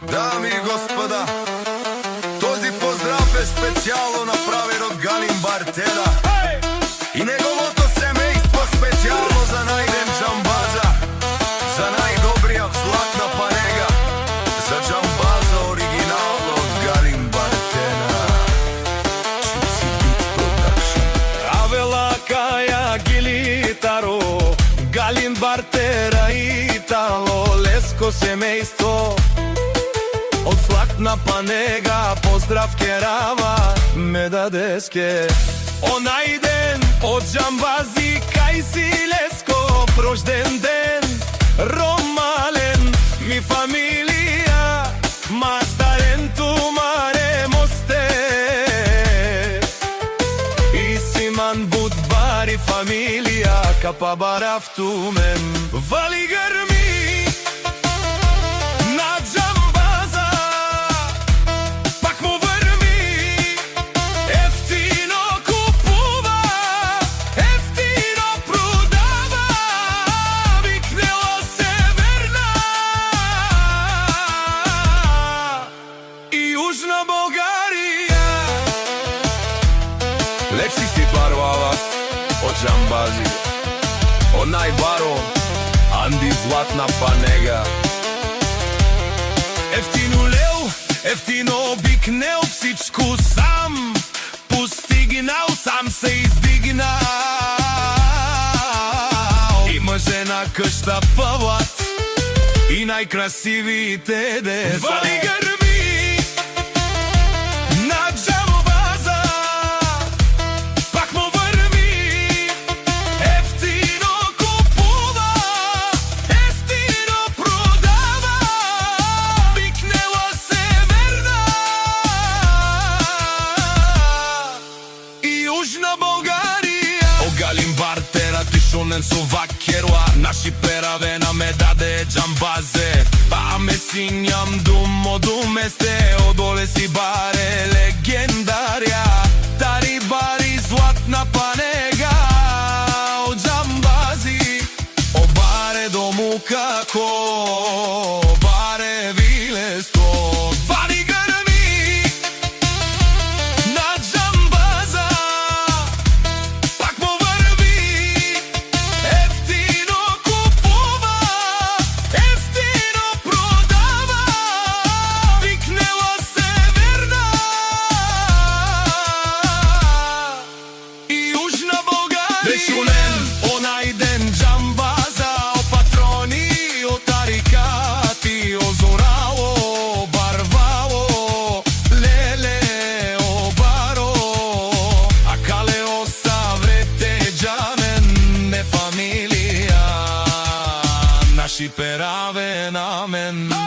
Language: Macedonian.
Дами и господа, този поздрав е специално направен от Галин Бартера и неговото семейство, специално за Найден Джамбаза, за най-добрия златна панега, за Джамбаза оригинално от Галин Бартера. Чипси Бит Продакшн. Авела каја гилитаро, Галин Бартера и Тало, леско семејство. Од златна панега поздрав керава ме дадеске. Онај ден од Джамбази кај си леско, рожден ден ромален ми фамилија, мастарен тумаре мосте и симан будбари фамилија капа барав тумен вали грми. Лекси си баро алас од Джамбази, онај баро Анди златна панега. Ефтино леу, ефтино бикнел, всичко сам постигнал, сам се издигнал. Има жена къща пават и најкрасивите деца. Вали грми на Джамбаза, пак му върви, ефтино купува, ефтино продава, бикнела Северна и Южна Българија. О Галин Бартера ти шунен со вакеруа, наши перавена ме даде Джамбазе. Па ме синјам думо думесте, одоле си баре легендарија, тари бари златна панега од Джамбази. О баре дому како, баре вилеско, вали грми на Джамбаза, пак му върви, ефтино купува, ефтино продава, викнела Северна и Южна Българија. Дешунен онај ден Джамбаза, о патрони, о тарикати, о зорало, барвало, леле, о баро, а кале о саврете джамен не фамилија, наши пераве на мен.